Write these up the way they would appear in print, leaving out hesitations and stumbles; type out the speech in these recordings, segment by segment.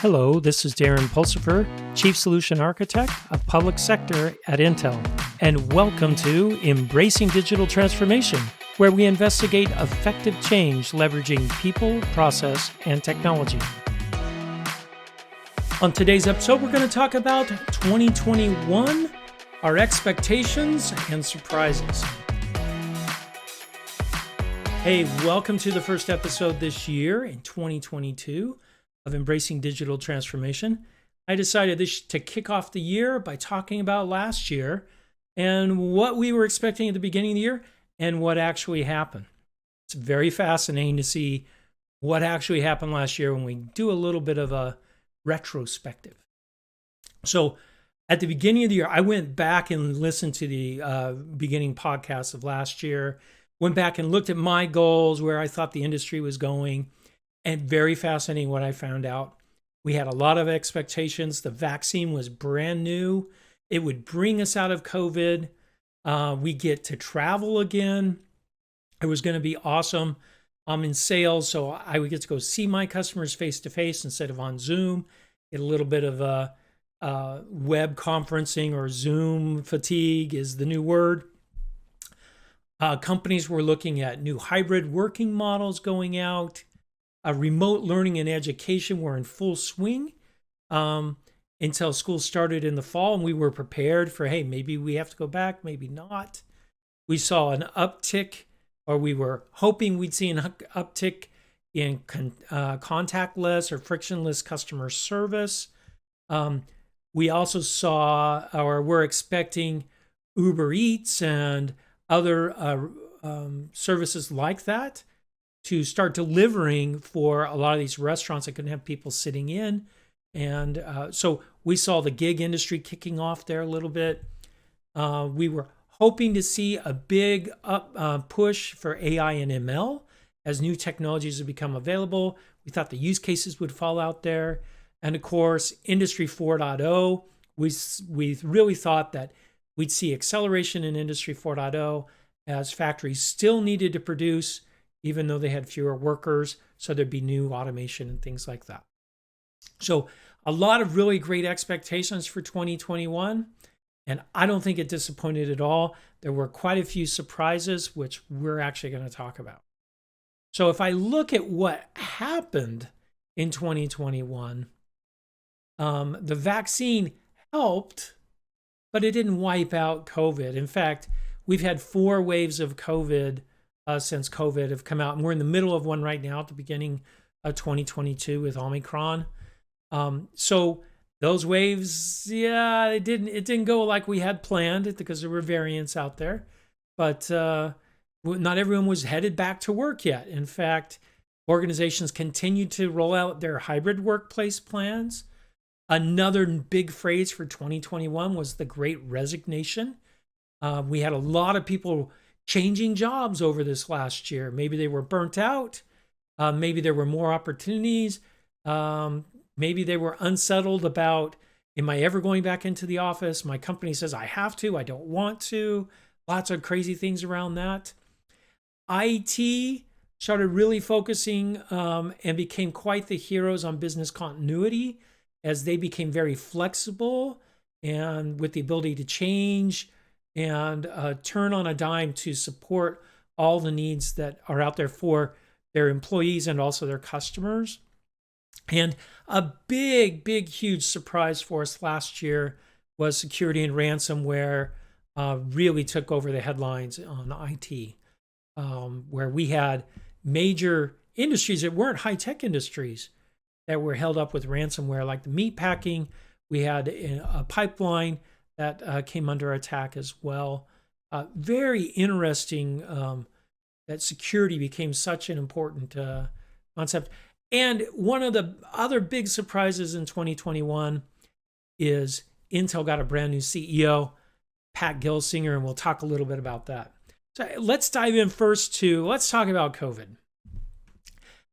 Hello, this is Darren Pulsifer, Chief Solution Architect of Public Sector at Intel, and welcome to Embracing Digital Transformation, where we investigate effective change leveraging people, process, and technology. On today's episode, we're going to talk about 2021, our expectations and surprises. Hey, welcome to the first episode this year in 2022 of Embracing Digital Transformation. I decided to kick off the year by talking about last year and what we were expecting at the beginning of the year and what actually happened. It's very fascinating to see what actually happened last year when we do a little bit of a retrospective. So at the beginning of the year, I went back and listened to the beginning podcasts of last year, went back and looked at my goals, where I thought the industry was going. And very fascinating what I found out. We had a lot of expectations. The vaccine was brand new. It would bring us out of COVID. We get to travel again. It was going to be awesome. I'm in sales, so I would get to go see my customers face to face instead of on Zoom. Get a little bit of web conferencing, or Zoom fatigue is the new word. Companies were looking at new hybrid working models going out. Remote learning and education were in full swing until school started in the fall, and we were prepared for, hey, maybe we have to go back, maybe not. We saw an uptick, or we were hoping we'd see an uptick in contactless or frictionless customer service. We also saw, or we're expecting, Uber Eats and other services like that to start delivering for a lot of these restaurants that couldn't have people sitting in. And so we saw the gig industry kicking off there a little bit. We were hoping to see a big push for AI and ML as new technologies have become available. We thought the use cases would fall out there. And of course, Industry 4.0, we really thought that we'd see acceleration in Industry 4.0 as factories still needed to produce, even though they had fewer workers, so there'd be new automation and things like that. So a lot of really great expectations for 2021, and I don't think it disappointed at all. There were quite a few surprises, which we're actually going to talk about. So if I look at what happened in 2021, the vaccine helped, but it didn't wipe out COVID. In fact, we've had 4 waves of COVID since COVID have come out, and we're in the middle of one right now at the beginning of 2022 with Omicron. So those waves, yeah, it didn't go like we had planned because there were variants out there, but not everyone was headed back to work yet. In fact, organizations continued to roll out their hybrid workplace plans. Another big phrase for 2021 was the Great Resignation. We had a lot of people changing jobs over this last year. Maybe they were burnt out. Maybe there were more opportunities. Maybe they were unsettled about, am I ever going back into the office? My company says I have to, I don't want to. Lots of crazy things around that. IT started really focusing and became quite the heroes on business continuity as they became very flexible and with the ability to change and turn on a dime to support all the needs that are out there for their employees and also their customers. And a big, huge surprise for us last year was security and ransomware really took over the headlines on IT, where we had major industries that weren't high-tech industries that were held up with ransomware, like the meat packing. We had a pipeline that came under attack as well. Very interesting that security became such an important concept. And one of the other big surprises in 2021 is Intel got a brand new CEO, Pat Gelsinger, and we'll talk a little bit about that. So let's dive in first let's talk about COVID.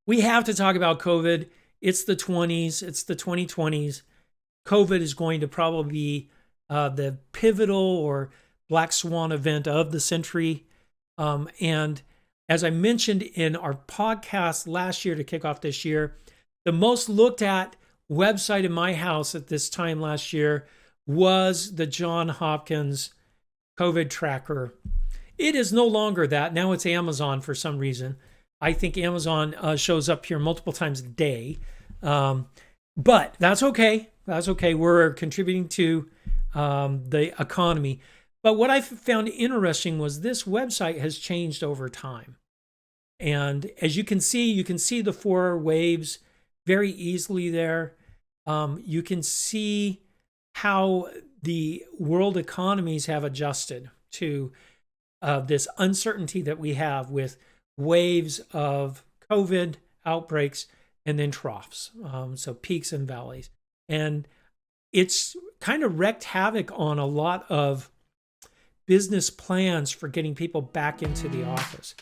We have to talk about COVID. It's the 20s. It's the 2020s. COVID is going to probably be the pivotal or black swan event of the century. And as I mentioned in our podcast last year to kick off this year, the most looked at website in my house at this time last year was the John Hopkins COVID tracker. It is no longer that. Now it's Amazon for some reason. I think Amazon shows up here multiple times a day. But that's okay. That's okay. We're contributing to the economy. But what I found interesting was this website has changed over time. And as you can see the 4 waves very easily there. You can see how the world economies have adjusted to this uncertainty that we have with waves of COVID outbreaks and then troughs, so peaks and valleys. And it's kind of wreaked havoc on a lot of business plans for getting people back into the office.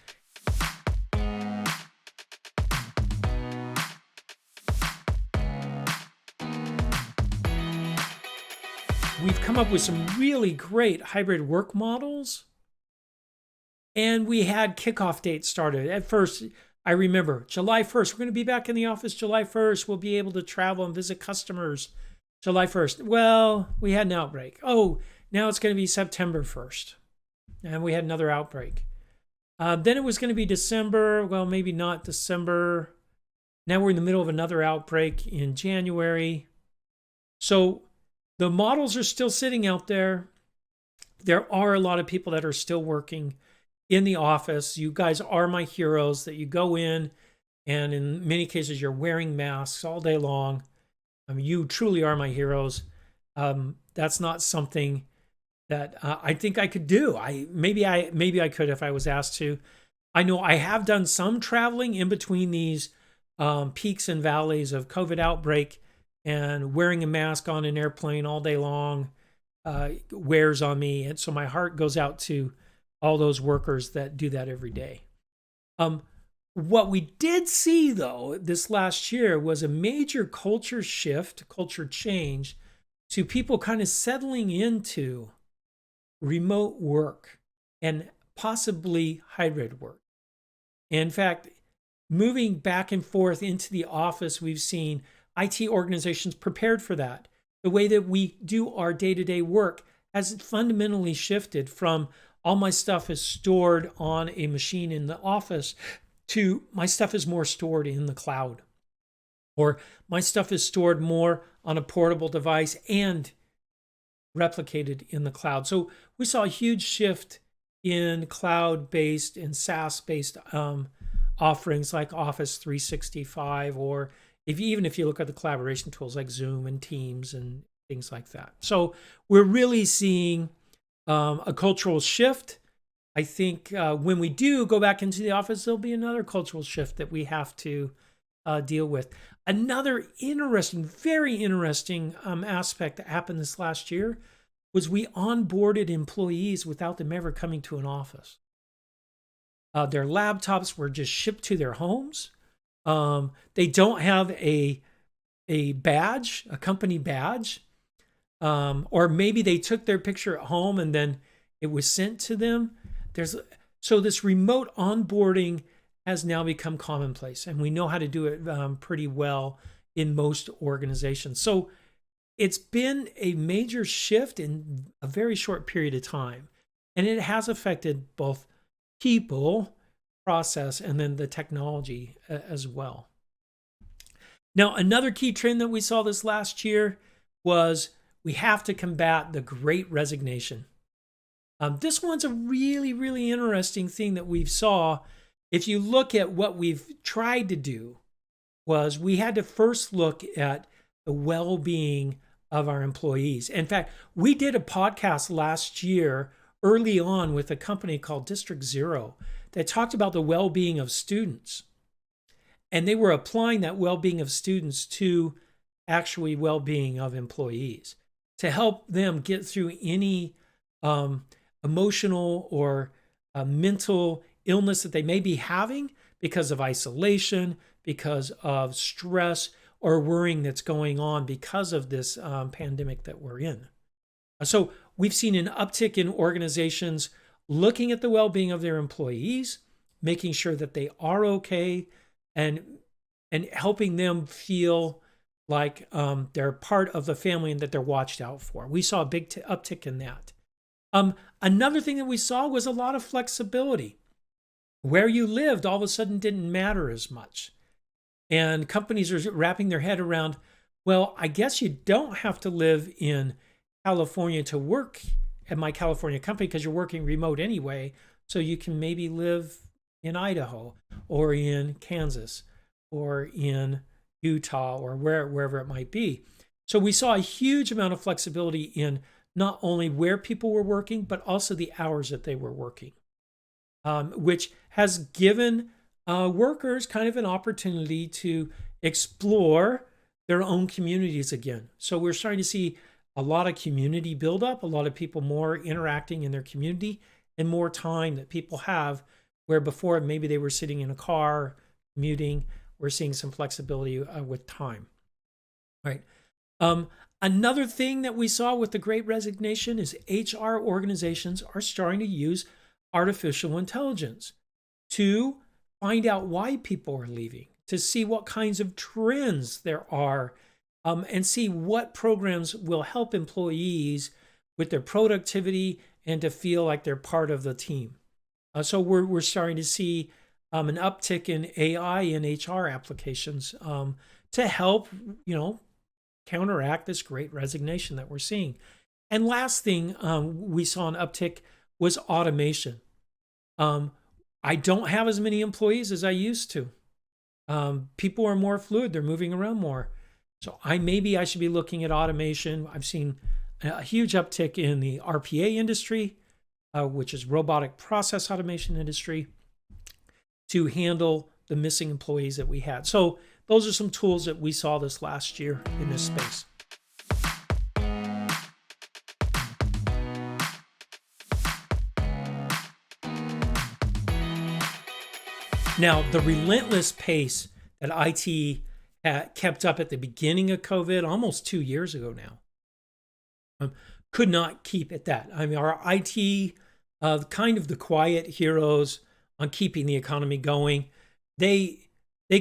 We've come up with some really great hybrid work models. And we had kickoff dates started. At first, I remember July 1st, we're going to be back in the office July 1st. We'll be able to travel and visit customers July 1st. Well, we had an outbreak. Oh, now it's going to be September 1st. And we had another outbreak. Then it was going to be December. Well, maybe not December. Now we're in the middle of another outbreak in January. So the models are still sitting out there. There are a lot of people that are still working in the office. You guys are my heroes that you go in, and in many cases you're wearing masks all day long. I mean, you truly are my heroes. That's not something that I think I could do. Maybe I could if I was asked to. I know I have done some traveling in between these peaks and valleys of COVID outbreak, and wearing a mask on an airplane all day long wears on me. And so my heart goes out to all those workers that do that every day. What we did see, though, this last year was a major culture shift, culture change, to people kind of settling into remote work and possibly hybrid work. In fact, moving back and forth into the office, we've seen IT organizations prepared for that. The way that we do our day-to-day work has fundamentally shifted from all my stuff is stored on a machine in the office to my stuff is more stored in the cloud, or my stuff is stored more on a portable device and replicated in the cloud. So we saw a huge shift in cloud-based and SaaS-based offerings like Office 365, or even if you look at the collaboration tools like Zoom and Teams and things like that. So we're really seeing a cultural shift. I think when we do go back into the office, there'll be another cultural shift that we have to deal with. Another interesting, very interesting aspect that happened this last year was we onboarded employees without them ever coming to an office. Their laptops were just shipped to their homes. They don't have a badge, a company badge. Or maybe they took their picture at home and then it was sent to them. So this remote onboarding has now become commonplace, and we know how to do it pretty well in most organizations. So it's been a major shift in a very short period of time, and it has affected both people, process, and then the technology as well. Now, another key trend that we saw this last year was we have to combat the Great Resignation. This one's a really, really interesting thing that we saw. If you look at what we've tried to do, was we had to first look at the well-being of our employees. In fact, we did a podcast last year early on with a company called District Zero that talked about the well-being of students. And they were applying that well-being of students to actually well-being of employees to help them get through any emotional or mental illness that they may be having because of isolation, because of stress, or worrying that's going on because of this pandemic that we're in. So we've seen an uptick in organizations looking at the well-being of their employees, making sure that they are okay, and helping them feel like they're part of the family and that they're watched out for. We saw a big uptick in that. Another thing that we saw was a lot of flexibility. Where you lived all of a sudden didn't matter as much. And companies are wrapping their head around, well, I guess you don't have to live in California to work at my California company because you're working remote anyway. So you can maybe live in Idaho or in Kansas or in Utah or wherever it might be. So we saw a huge amount of flexibility in not only where people were working, but also the hours that they were working, which has given workers kind of an opportunity to explore their own communities again. So we're starting to see a lot of community buildup, a lot of people more interacting in their community, and more time that people have where before maybe they were sitting in a car, commuting. We're seeing some flexibility with time. Right. Another thing that we saw with the Great Resignation is HR organizations are starting to use artificial intelligence to find out why people are leaving, to see what kinds of trends there are, and see what programs will help employees with their productivity and to feel like they're part of the team. So we're starting to see an uptick in AI in HR applications to help, counteract this Great Resignation that we're seeing. And last thing we saw an uptick was automation. I don't have as many employees as I used to. People are more fluid. They're moving around more. So maybe I should be looking at automation. I've seen a huge uptick in the RPA industry, which is robotic process automation industry, to handle the missing employees that we had. So those are some tools that we saw this last year in this space. Now, the relentless pace that IT kept up at the beginning of COVID, almost 2 years ago now, could not keep at that. I mean, our IT, kind of the quiet heroes on keeping the economy going, they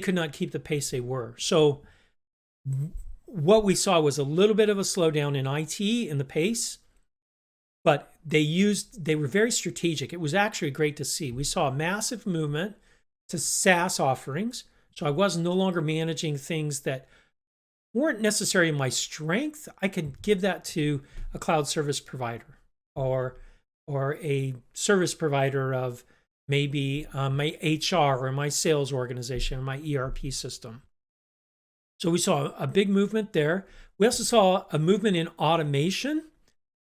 could not keep the pace they were. So what we saw was a little bit of a slowdown in IT in the pace, but they were very strategic. It was actually great to see. We saw a massive movement to SaaS offerings. So I was no longer managing things that weren't necessarily my strength. I could give that to a cloud service provider or a service provider of maybe my HR or my sales organization or my ERP system. So we saw a big movement there. We also saw a movement in automation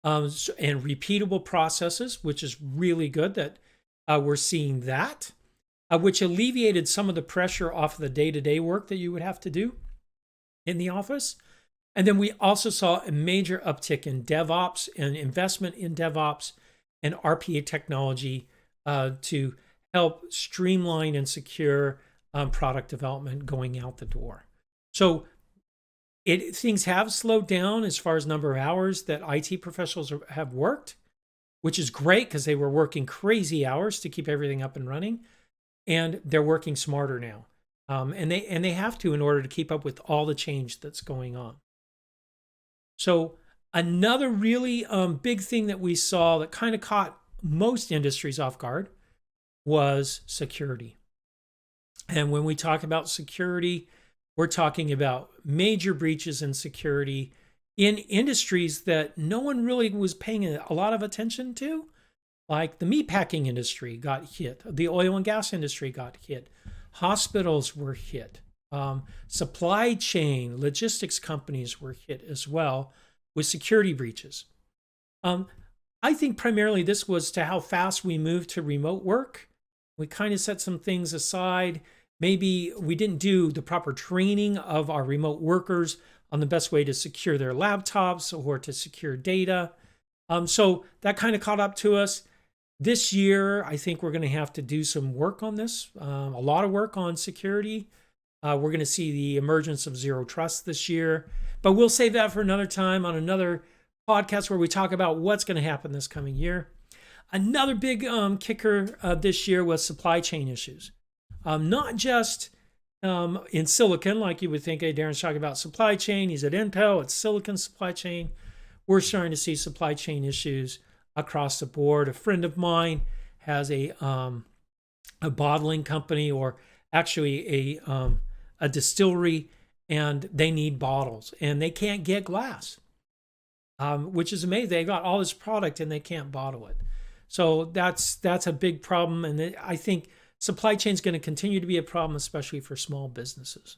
and repeatable processes, which is really good that we're seeing that, which alleviated some of the pressure off of the day-to-day work that you would have to do in the office. And then we also saw a major uptick in DevOps and investment in DevOps and RPA technology to help streamline and secure product development going out the door. So things have slowed down as far as number of hours that IT professionals have worked, which is great because they were working crazy hours to keep everything up and running, and they're working smarter now. And they have to in order to keep up with all the change that's going on. So another really big thing that we saw that kind of caught most industries off guard was security. And when we talk about security, we're talking about major breaches in security in industries that no one really was paying a lot of attention to, like the meatpacking industry got hit, the oil and gas industry got hit, hospitals were hit, supply chain, logistics companies were hit as well with security breaches. I think primarily this was to how fast we moved to remote work. We kind of set some things aside. Maybe we didn't do the proper training of our remote workers on the best way to secure their laptops or to secure data. So that kind of caught up to us. This year, I think we're going to have to do some work on this, a lot of work on security. We're going to see the emergence of zero trust this year, but we'll save that for another time on another podcast where we talk about what's going to happen this coming year. Another big kicker this year was supply chain issues. Not just in silicon, like you would think. Hey, Darren's talking about supply chain. He's at Intel. It's silicon supply chain. We're starting to see supply chain issues across the board. A friend of mine has a bottling company, or actually a distillery, and they need bottles and they can't get glass, which is amazing. They got all this product and they can't bottle it. So that's a big problem. And I think supply chain is going to continue to be a problem, especially for small businesses.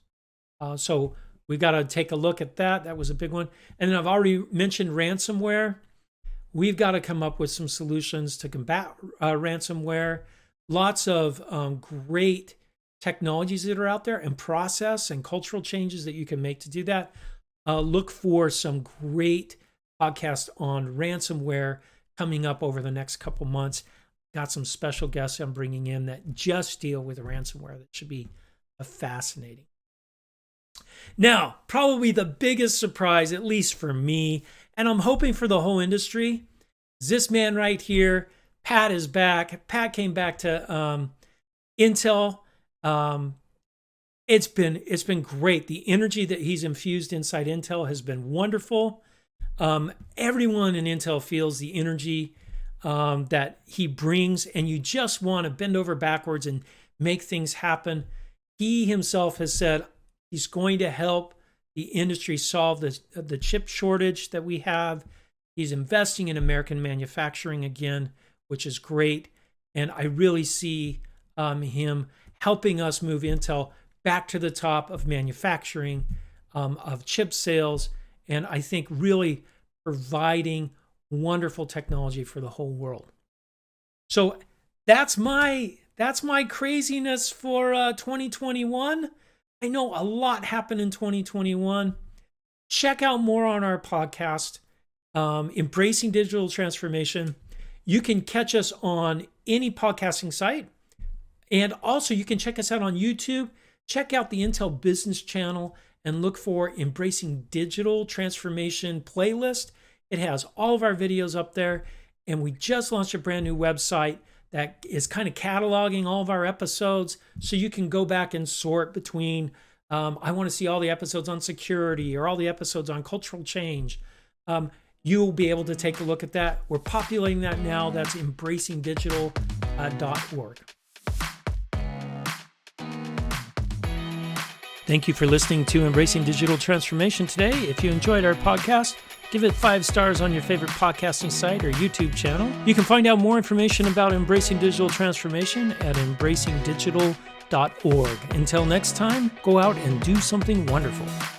So we've got to take a look at that. That was a big one. And then I've already mentioned ransomware. We've got to come up with some solutions to combat ransomware. Lots of great technologies that are out there, and process and cultural changes that you can make to do that. Look for some great podcasts on ransomware coming up over the next couple months. Got some special guests I'm bringing in that just deal with ransomware. That should be fascinating. Now, probably the biggest surprise, at least for me, and I'm hoping for the whole industry, is this man right here. Pat is back. Pat came back to Intel. It's been great. The energy that he's infused inside Intel has been wonderful. Everyone in Intel feels the energy that he brings, and you just want to bend over backwards and make things happen. He himself has said he's going to help the industry solve the chip shortage that we have. He's investing in American manufacturing again, which is great. And I really see him helping us move Intel back to the top of manufacturing, of chip sales, and I think really providing wonderful technology for the whole world. So that's my craziness for 2021. I know a lot happened in 2021. Check out more on our podcast, Embracing Digital Transformation. You can catch us on any podcasting site. And also you can check us out on YouTube. Check out the Intel Business channel and look for Embracing Digital Transformation playlist. It has all of our videos up there. And we just launched a brand new website that is kind of cataloging all of our episodes, so you can go back and sort between, I want to see all the episodes on security or all the episodes on cultural change. You'll be able to take a look at that. We're populating that now. That's embracingdigital.org. Thank you for listening to Embracing Digital Transformation today. If you enjoyed our podcast, give it 5 stars on your favorite podcasting site or YouTube channel. You can find out more information about Embracing Digital Transformation at embracingdigital.org. Until next time, go out and do something wonderful.